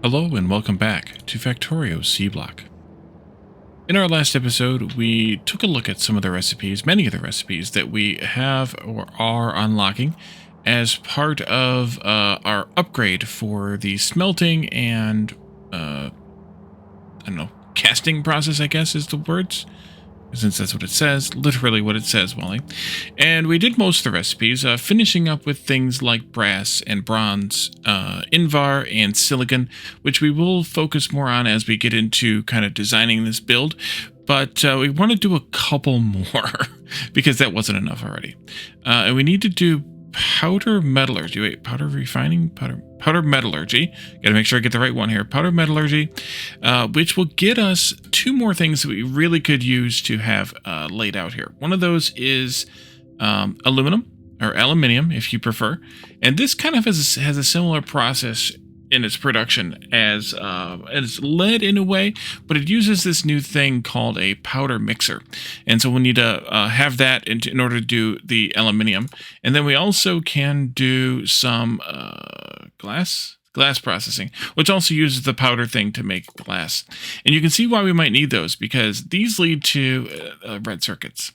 Hello and welcome back to Factorio C Block. In our last episode, we took a look at some of the recipes, many of the recipes that we have or are unlocking as part of our upgrade for the smelting and, I don't know, casting process, I guess is the words. Since that's what it says, literally what it says, Wally. And we did most of the recipes, finishing up with things like brass and bronze, invar and silicon, which we will focus more on as we get into kind of designing this build. But we want to do a couple more because that wasn't enough already. And we need to do powder metallurgy. Wait, powder refining? Powder metallurgy. Gotta make sure I get the right one here. Powder metallurgy, which will get us two more things that we really could use to have laid out here. One of those is aluminum, or aluminium if you prefer. And this kind of has a similar process in its production as lead in a way, but it uses this new thing called a powder mixer. And so we need to have that in order to do the aluminium. And then we also can do some glass processing, which also uses the powder thing to make glass. And you can see why we might need those, because these lead to red circuits.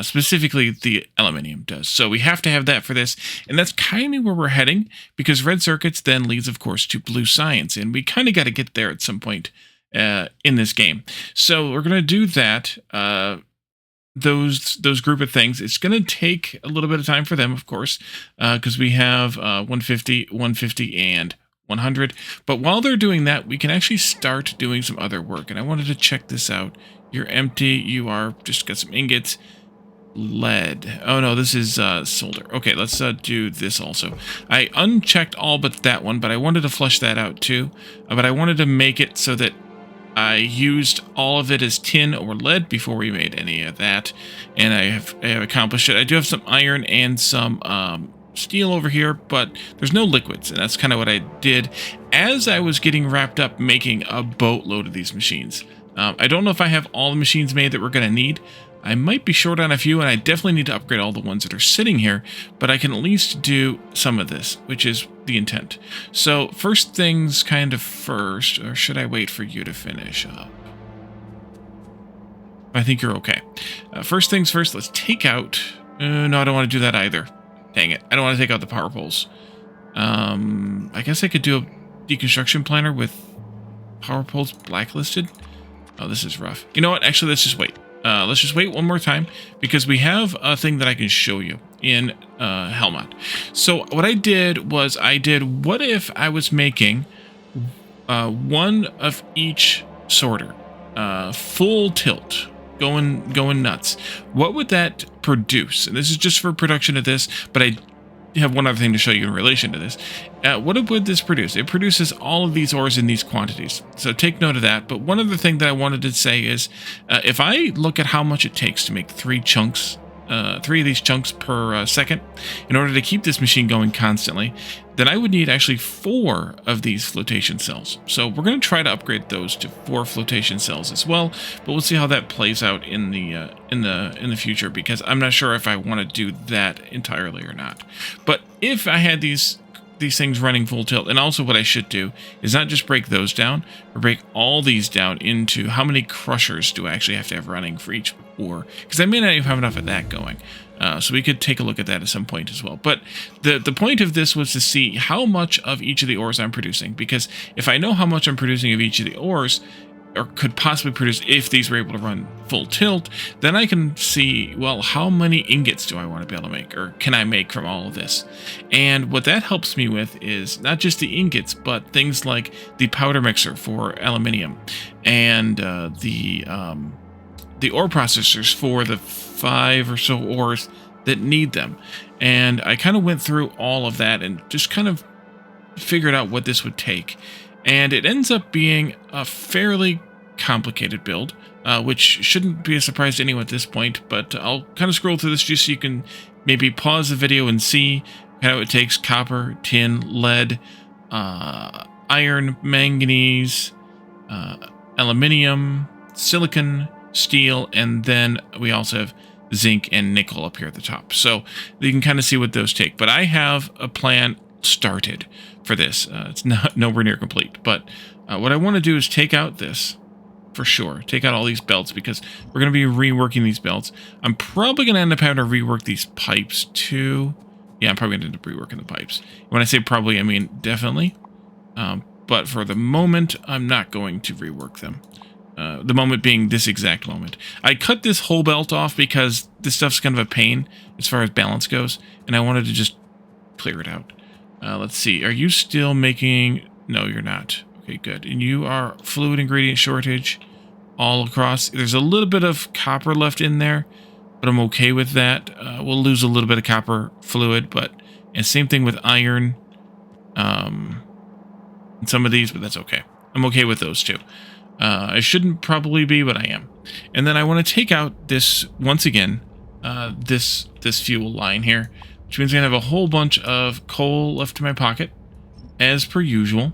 Specifically, the aluminium does. So we have to have that for this, and that's kind of where we're heading, because red circuits then leads, of course, to blue science, and we kind of got to get there at some point in this game. So we're going to do that, those group of things. It's going to take a little bit of time for them, of course, because we have 150, 150, and 100. But while they're doing that, we can actually start doing some other work, and I wanted to check this out. You're empty. You are just got some ingots. Lead. Oh no, this is solder. Okay, let's do this also. I unchecked all but that one, but I wanted to flush that out too. But I wanted to make it so that I used all of it as tin or lead before we made any of that, and I have accomplished it. I do have some iron and some steel over here, but there's no liquids, and that's kind of what I did as I was getting wrapped up making a boatload of these machines. I don't know if I have all the machines made that we're going to need. I might be short on a few, and I definitely need to upgrade all the ones that are sitting here, but I can at least do some of this, which is the intent. So first things kind of first, or should I wait for you to finish up? I think you're okay. First things first, let's take out... no, I don't want to do that either. Dang it. I don't want to take out the power poles. I guess I could do a deconstruction planner with power poles blacklisted. Oh, this is rough. You know what? Actually, let's just wait. Let's just wait one more time, because we have a thing that I can show you in Helmut. So what I did was what if I was making one of each sorter, full tilt, going nuts. What would that produce? And this is just for production of this, but I have one other thing to show you in relation to this. What would this produce? It produces all of these ores in these quantities. So take note of that. But one other thing that I wanted to say is, if I look at how much it takes to make three of these chunks per second, in order to keep this machine going constantly, then I would need actually 4 of these flotation cells. So we're going to try to upgrade those to 4 flotation cells as well, but we'll see how that plays out in the future, because I'm not sure if I want to do that entirely or not. But if I had these things running full tilt, and also what I should do is not just break those down, but break all these down into how many crushers do I actually have to have running for each ore, because I may not even have enough of that going. So we could take a look at that at some point as well. But the point of this was to see how much of each of the ores I'm producing, because if I know how much I'm producing of each of the ores, or could possibly produce if these were able to run full tilt, then I can see, well, how many ingots do I want to be able to make, or can I make from all of this? And what that helps me with is not just the ingots, but things like the powder mixer for aluminium, and the ore processors for the 5 or so ores that need them. And I kind of went through all of that and just kind of figured out what this would take. And it ends up being a fairly complicated build, which shouldn't be a surprise to anyone at this point, but I'll kind of scroll through this just so you can maybe pause the video and see how it takes copper, tin, lead, iron, manganese, aluminium, silicon, steel, and then we also have zinc and nickel up here at the top. So you can kind of see what those take. But I have a plan started for this. It's not nowhere near complete, but what I want to do is take out this for sure. Take out all these belts because we're going to be reworking these belts. I'm probably going to end up having to rework these pipes too. Yeah, I'm probably going to end up reworking the pipes. When I say probably, I mean definitely. But for the moment, I'm not going to rework them. The moment being this exact moment. I cut this whole belt off because this stuff's kind of a pain as far as balance goes, and I wanted to just clear it out. Let's see. Are you still making... No, you're not. Okay, good. And you are fluid ingredient shortage all across. There's a little bit of copper left in there, but I'm okay with that. We'll lose a little bit of copper fluid, but... And same thing with iron. And some of these, but that's okay. I'm okay with those too. I shouldn't probably be, but I am. And then I want to take out this, once again, this fuel line here, which means I'm going to have a whole bunch of coal left in my pocket, as per usual.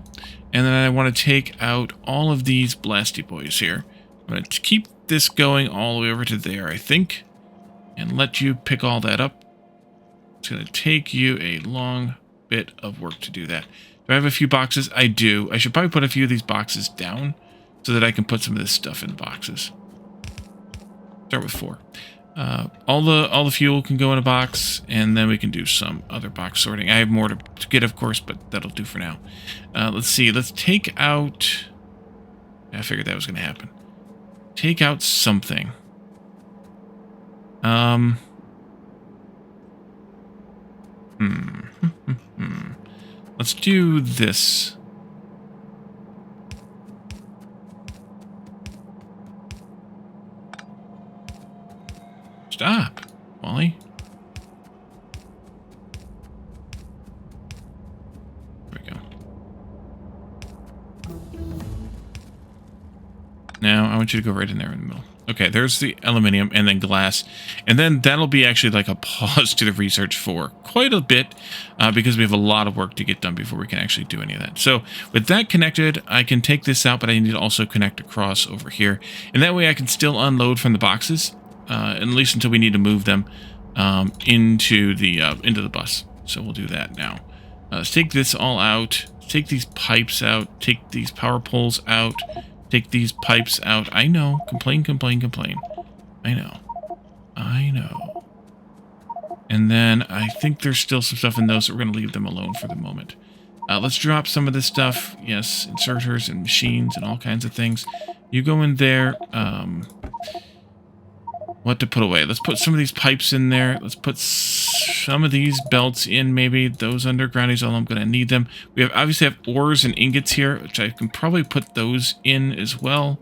And then I want to take out all of these blasty boys here. I'm going to keep this going all the way over to there, I think, and let you pick all that up. It's going to take you a long bit of work to do that. Do I have a few boxes? I do. I should probably put a few of these boxes down so that I can put some of this stuff in boxes. Start with 4. All the fuel can go in a box, and then we can do some other box sorting. I have more to get, of course, but that'll do for now. Let's see. Let's take out... I figured that was going to happen. Take out something. Let's do this. Stop, Wally. There we go. Now, I want you to go right in there in the middle. Okay, there's the aluminium and then glass. And then that'll be actually like a pause to the research for quite a bit because we have a lot of work to get done before we can actually do any of that. So with that connected, I can take this out, but I need to also connect across over here. And that way I can still unload from the boxes, at least until we need to move them into the bus. So we'll do that now. Let's take this all out. Take these pipes out. Take these power poles out. Take these pipes out. I know. Complain, complain, complain. I know. I know. And then I think there's still some stuff in those, so we're going to leave them alone for the moment. Let's drop some of this stuff. Yes, inserters and machines and all kinds of things. You go in there. What to put away? Let's put some of these pipes in there. Let's put some of these belts in, maybe. Those undergroundies, all I'm going to need them. We have obviously have ores and ingots here, which I can probably put those in as well.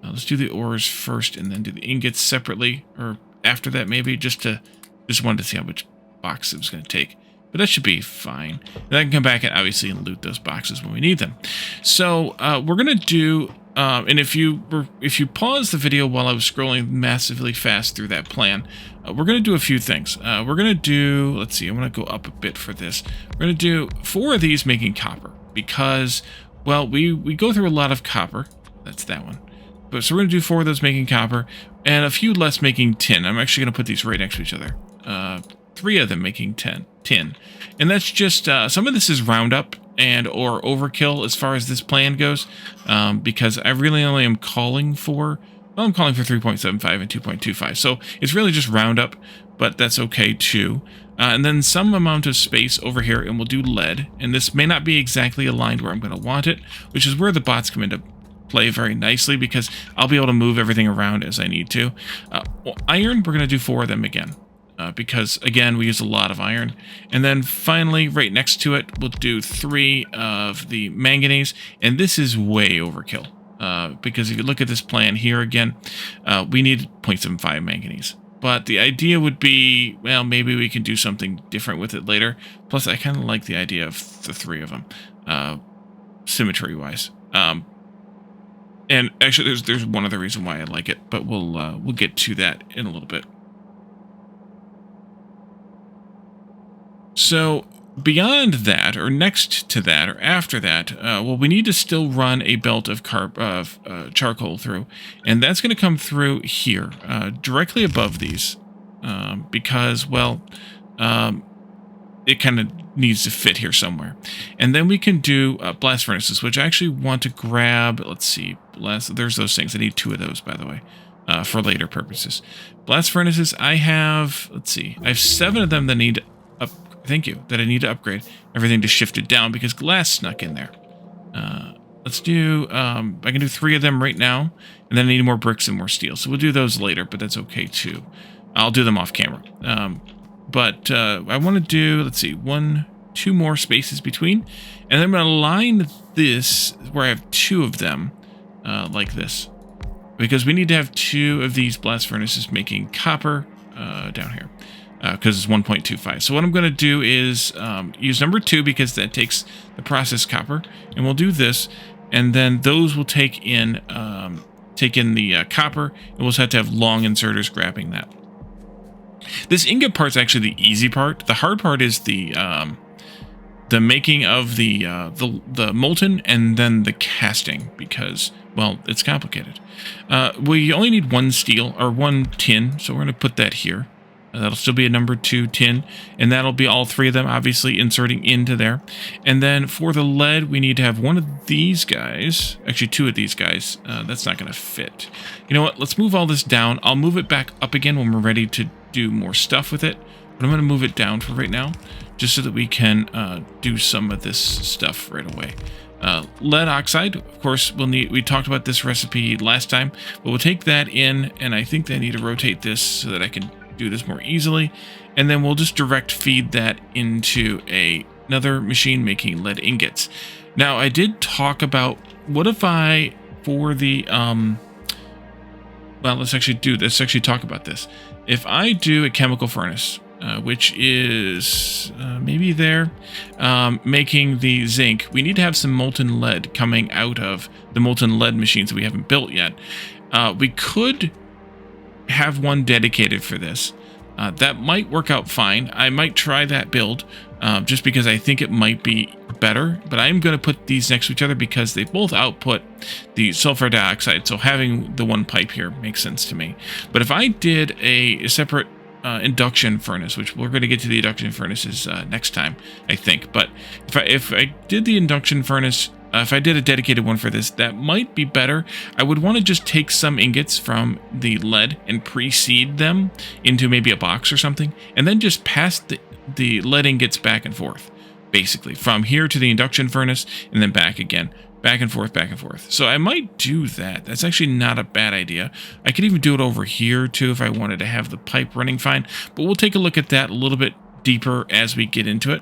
Let's do the ores first and then do the ingots separately, or after that maybe, just wanted to see how much box it was going to take. But that should be fine. Then I can come back and obviously loot those boxes when we need them. So we're going to do... and if you pause the video while I was scrolling massively fast through that plan, we're going to do a few things. We're going to do, let's see, I'm going to go up a bit for this. We're going to do 4 of these making copper because, well, we go through a lot of copper. That's that one. But so we're going to do 4 of those making copper and a few less making tin. I'm actually going to put these right next to each other. 3 of them making tin. And that's just, some of this is Roundup and or overkill as far as this plan goes, because I really only am calling for, well, I'm calling for 3.75 and 2.25, so it's really just Roundup, but that's okay too. And then some amount of space over here, and we'll do lead, and this may not be exactly aligned where I'm going to want it, which is where the bots come into play very nicely, because I'll be able to move everything around as I need to. Iron, we're going to do 4 of them again. Because, again, we use a lot of iron. And then, finally, right next to it, we'll do 3 of the manganese. And this is way overkill. Because if you look at this plan here again, we need 0.75 manganese. But the idea would be, well, maybe we can do something different with it later. Plus, I kind of like the idea of the 3 of them, symmetry-wise. And actually, there's one other reason why I like it, but we'll get to that in a little bit. So beyond that, or next to that, or after that, well, we need to still run a belt of charcoal through, and that's going to come through here, directly above these, because, well, it kind of needs to fit here somewhere. And then we can do blast furnaces, which I actually want to grab. Let's see. There's those things. I need 2 of those, by the way, for later purposes. Blast furnaces, I have, let's see. I have 7 of them that need that I need to upgrade. Everything just shifted down because glass snuck in there. Let's do, I can do 3 of them right now, and then I need more bricks and more steel. So we'll do those later, but that's okay too. I'll do them off camera. But I want to do, let's see, 2 more spaces between. And then I'm going to line this where I have 2 of them like this. Because we need to have 2 of these blast furnaces making copper down here. Because it's 1.25. So what I'm going to do is use number 2 because that takes the processed copper. And we'll do this. And then those will take in the copper. And we'll just have to have long inserters grabbing that. This ingot part's actually the easy part. The hard part is the making of the molten and then the casting because, well, it's complicated. We only need 1 steel or 1 tin, so we're going to put that here. That'll still be a number 2 tin, and that'll be all 3 of them, obviously, inserting into there. And then for the lead, we need to have 1 of these guys, actually 2 of these guys. That's not going to fit. You know what? Let's move all this down. I'll move it back up again when we're ready to do more stuff with it. But I'm going to move it down for right now, just so that we can do some of this stuff right away. Lead oxide, of course, we talked about this recipe last time, but we'll take that in, and I think I need to rotate this so that I can do this more easily, and then we'll just direct feed that into another machine making lead ingots. Now, I did talk about what if I, for the well, let's actually talk about this. If I do a chemical furnace, which is maybe there, making the zinc, we need to have some molten lead coming out of the molten lead machines that we haven't built yet. We could have one dedicated for this. That might work out fine. I might try that build just because I think it might be better, but I'm going to put these next to each other because they both output the sulfur dioxide, so having the 1 pipe here makes sense to me. But if I did a separate induction furnace, which we're going to get to the induction furnaces next time, I think, but if I did the induction furnace, if I did a dedicated one for this, that might be better. I would want to just take some ingots from the lead and pre-seed them into maybe a box or something, and then just pass the lead ingots back and forth, basically, from here to the induction furnace, and then back again, back and forth, back and forth. So I might do that. That's actually not a bad idea. I could even do it over here, too, if I wanted to have the pipe running fine, but we'll take a look at that a little bit deeper as we get into it.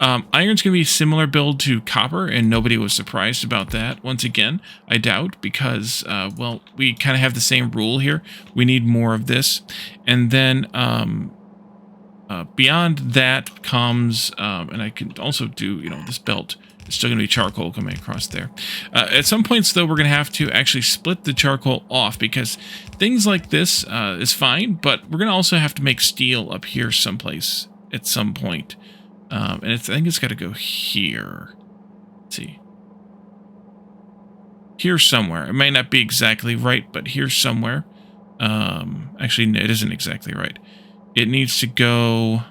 Iron's going to be a similar build to copper, and nobody was surprised about that. Once again, I doubt, because, well, we kind of have the same rule here. We need more of this. And then beyond that comes, and I can also do, this belt. It's still going to be charcoal coming across there. At some points, though, we're going to have to actually split the charcoal off because things like this is fine, but we're going to also have to make steel up here someplace at some point. And I think it's got to go here. Let's see. Here somewhere. It might not be exactly right, but here somewhere. Actually, no, it isn't exactly right. It needs to go...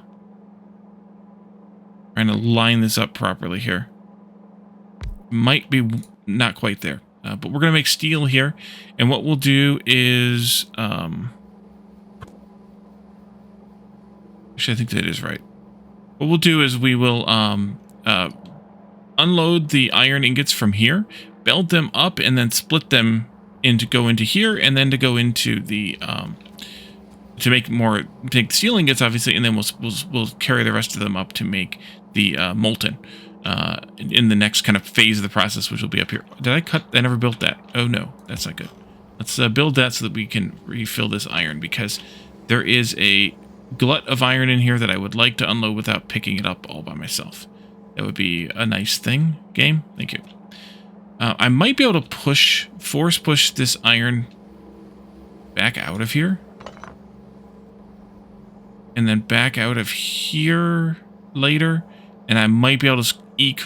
Trying to line this up properly here. Might be not quite there. But we're going to make steel here. And what we'll do is... Actually, I think that is right. What we'll do is we will unload the iron ingots from here, belt them up, and then split them into go into here, and then to go into the to make more take steel ingots, obviously, and then we'll carry the rest of them up to make the molten in the next kind of phase of the process, which will be up here. Did I cut? I never built that. Oh no, that's not good. Let's build that so that we can refill this iron because there is a glut of iron in here that I would like to unload without picking it up all by myself. That would be a nice thing. Game, thank you. I might be able to force push this iron back out of here. And then back out of here later. And I might be able to eke.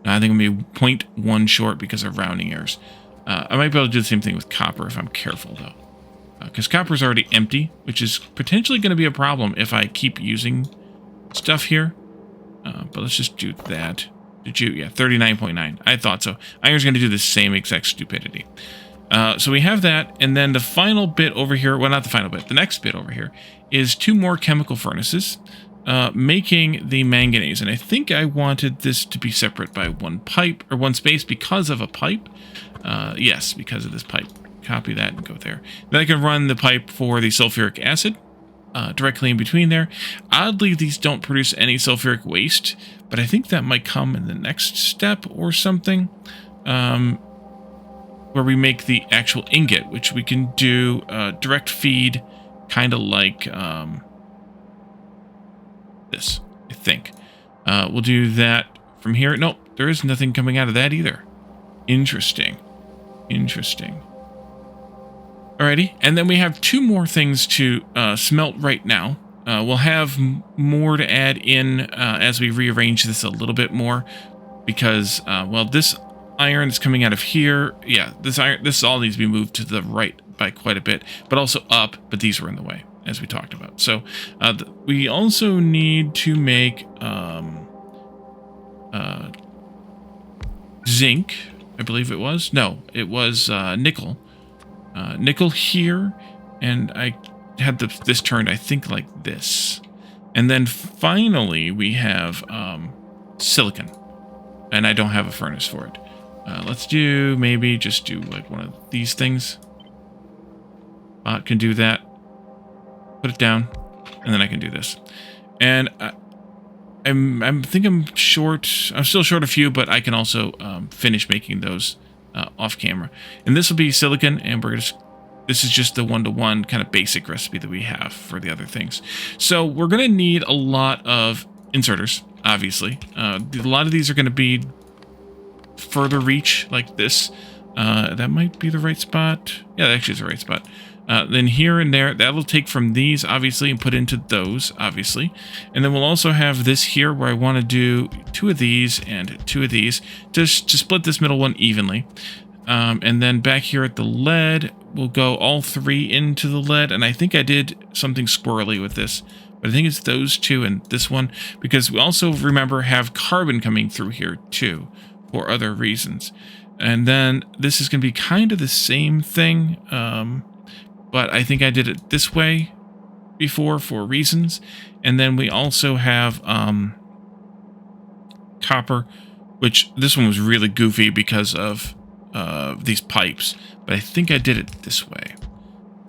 I think I'm going to be 0.1 short because of rounding errors. I might be able to do the same thing with copper if I'm careful, though. Because copper is already empty, which is potentially going to be a problem if I keep using stuff here. But let's just do that. Did you? Yeah, 39.9. I thought so. Iron's going to do the same exact stupidity. So we have that, and then the final bit over here, well, not the final bit, the next bit over here is 2 more chemical furnaces, making the manganese. And I think I wanted this to be separate by 1 pipe, or 1 space because of a pipe. Yes, because of this pipe. Copy that and go there. Then I can run the pipe for the sulfuric acid directly in between there. Oddly, these don't produce any sulfuric waste, but I think that might come in the next step or something. Where we make the actual ingot, which we can do direct feed, kind of like this, I think. We'll do that from here. Nope, there is nothing coming out of that either. Interesting. Interesting. Alrighty, and then we have 2 more things to smelt right now. We'll have more to add in as we rearrange this a little bit more, because, well, this iron is coming out of here. Yeah, this all needs to be moved to the right by quite a bit, but also up, but these were in the way, as we talked about. So we also need to make zinc, I believe it was. No, it was nickel. Nickel here, and I had this turned, I think, like this. And then finally we have silicon, and I don't have a furnace for it. Let's do, maybe just do like one of these things. Can do that. Put it down, and then I can do this. And I think I'm short. I'm still short a few, but I can also finish making those off camera. And this will be silicon, and this is just the 1-to-1 kind of basic recipe that we have for the other things. So we're going to need a lot of inserters, obviously. A lot of these are going to be further reach, like this. That might be the right spot. Yeah, that actually is the right spot. Then here and there, that'll take from these, obviously, and put into those, obviously. And then we'll also have this here where I want to do 2 of these and 2 of these to split this middle one evenly. And then back here at the lead, we'll go all 3 into the lead. And I think I did something squirrely with this, but I think it's those 2 and this one, because we also, remember, have carbon coming through here too for other reasons. And then this is going to be kind of the same thing, but I think I did it this way before for reasons. And then we also have copper, which this one was really goofy because of these pipes, but I think I did it this way.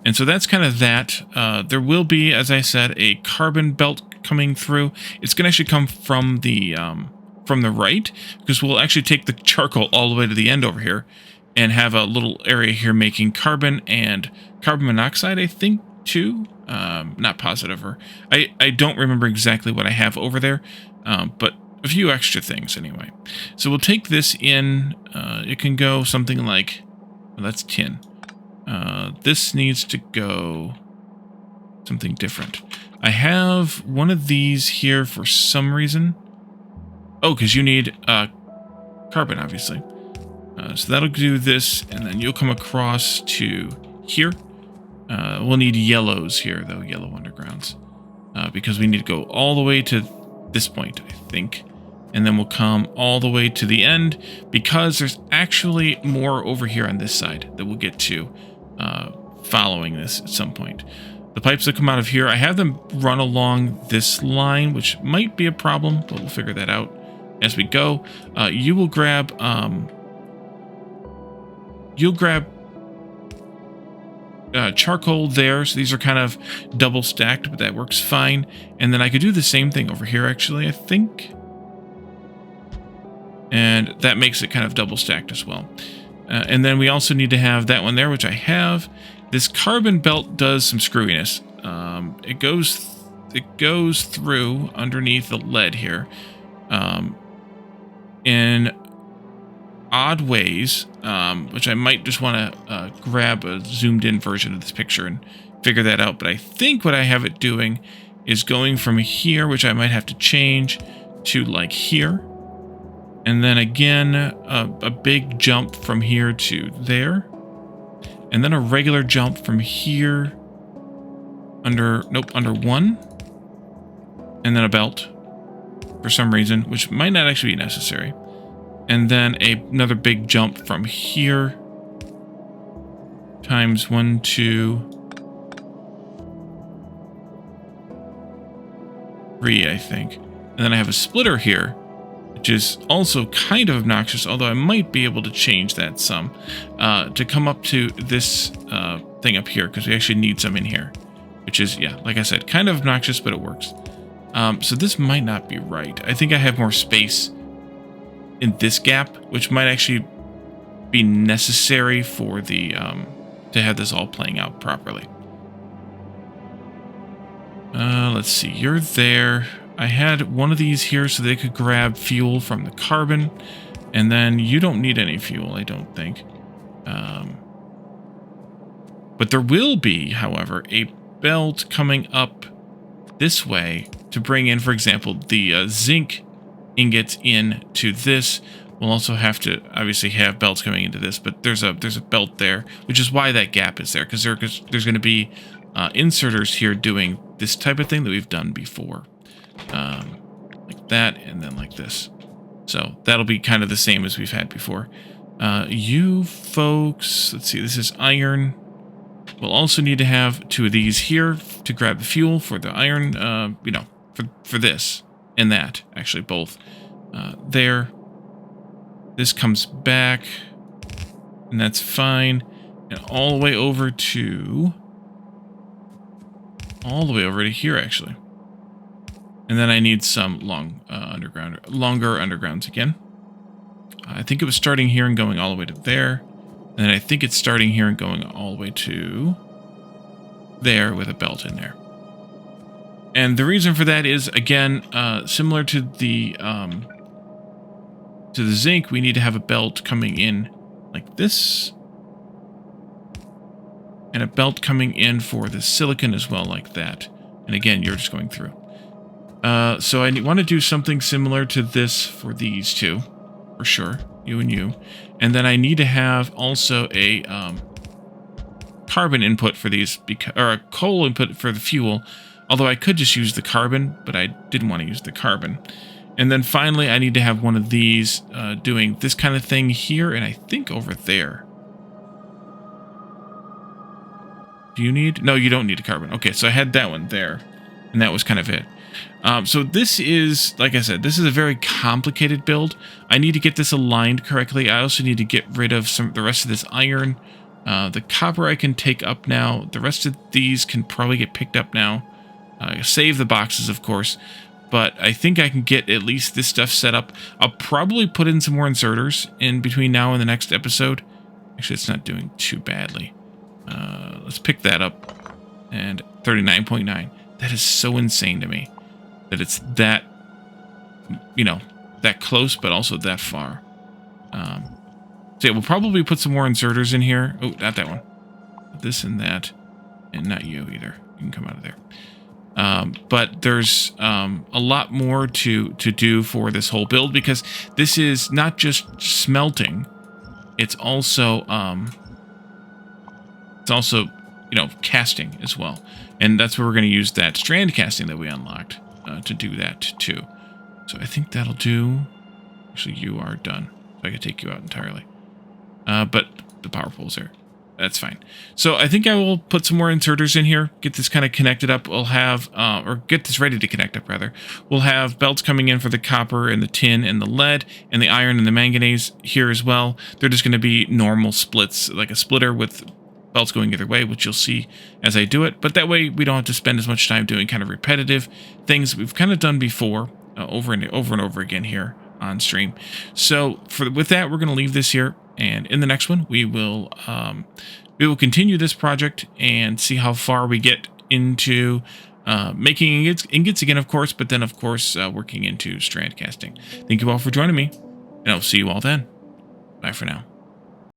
And so that's kind of that. There will be, as I said, a carbon belt coming through. It's going to actually come from the right, because we'll actually take the charcoal all the way to the end over here and have a little area here making carbon and carbon monoxide, I think, too. Not positive, or I don't remember exactly what I have over there, but a few extra things anyway. So we'll take this in. It can go something like, well, that's tin. This needs to go something different. I have one of these here for some reason. Oh, because you need carbon, obviously. So that'll do this, and then you'll come across to here. We'll need yellows here, though, yellow undergrounds, because we need to go all the way to this point, I think. And then we'll come all the way to the end, because there's actually more over here on this side that we'll get to following this at some point. The pipes that come out of here, I have them run along this line, which might be a problem, but we'll figure that out as we go. You will grab charcoal there, so these are kind of double stacked, but that works fine. And then I could do the same thing over here, actually, I think, and that makes it kind of double stacked as well. And then we also need to have that one there, which I have. This carbon belt does some screwiness. It goes through underneath the lead here in odd ways, which I might just want to grab a zoomed in version of this picture and figure that out. But I think what I have it doing is going from here, which I might have to change, to like here. And then again, a big jump from here to there. And then a regular jump from here under 1. And then a belt. for some reason, which might not actually be necessary. And then another big jump from here times 1, 2, 3, I think. And then I have a splitter here, which is also kind of obnoxious, although I might be able to change that some to come up to this thing up here, because we actually need some in here, which is, yeah, like I said, kind of obnoxious, but it works. So this might not be right. I think I have more space in this gap, which might actually be necessary for the to have this all playing out properly. Let's see, you're there. I had one of these here so they could grab fuel from the carbon, and then you don't need any fuel, I don't think. But there will be, however, a belt coming up this way to bring in, for example, the zinc ingots into this. We'll also have to obviously have belts coming into this, but there's a belt there, which is why that gap is there, because there's going to be inserters here doing this type of thing that we've done before, like that, and then like this. So that'll be kind of the same as we've had before. You folks, let's see, this is iron. We'll also need to have 2 of these here to grab the fuel for the iron, you know, for this and that, actually both. There. This comes back, and that's fine. And all the way over to here, actually. And then I need some longer undergrounds again. I think it was starting here and going all the way to there. And then I think it's starting here and going all the way to there with a belt in there. And the reason for that is, again, similar to the zinc, we need to have a belt coming in like this. And a belt coming in for the silicon as well, like that. And again, you're just going through. So I want to do something similar to this for these two, for sure, you and you. And then I need to have also a carbon input for these, or a coal input for the fuel. Although I could just use the carbon, but I didn't want to use the carbon. And then finally, I need to have one of these doing this kind of thing here, and I think over there. Do you need? No, you don't need a carbon. Okay, so I had that one there, and that was kind of it. So this is, like I said, this is a very complicated build. I need to get this aligned correctly. I also need to get rid of the rest of this iron. The copper I can take up now. The rest of these can probably get picked up now. Save the boxes, of course. But I think I can get at least this stuff set up. I'll probably put in some more inserters in between now and the next episode. Actually, it's not doing too badly. Let's pick that up. And 39.9. That is so insane to me. That it's that, you know, that close, but also that far. So yeah, we'll probably put some more inserters in here. Oh, not that one. This and that. And not you either. You can come out of there. But there's a lot more to do for this whole build, because this is not just smelting. It's also you know, casting as well. And that's where we're going to use that strand casting that we unlocked to do that too. So I think that'll do. Actually, you are done. So I can take you out entirely. But the power pole's there. That's fine. So I think I will put some more inserters in here, get this kind of connected up. We'll have, or get this ready to connect up, rather. We'll have belts coming in for the copper and the tin and the lead and the iron and the manganese here as well. They're just going to be normal splits, like a splitter with belts going either way, which you'll see as I do it. But that way we don't have to spend as much time doing kind of repetitive things we've kind of done before, over and over again here on stream. So with that, we're going to leave this here. And in the next one, we will continue this project and see how far we get into making ingots again, of course, but then, of course, working into strand casting. Thank you all for joining me, and I'll see you all then. Bye for now.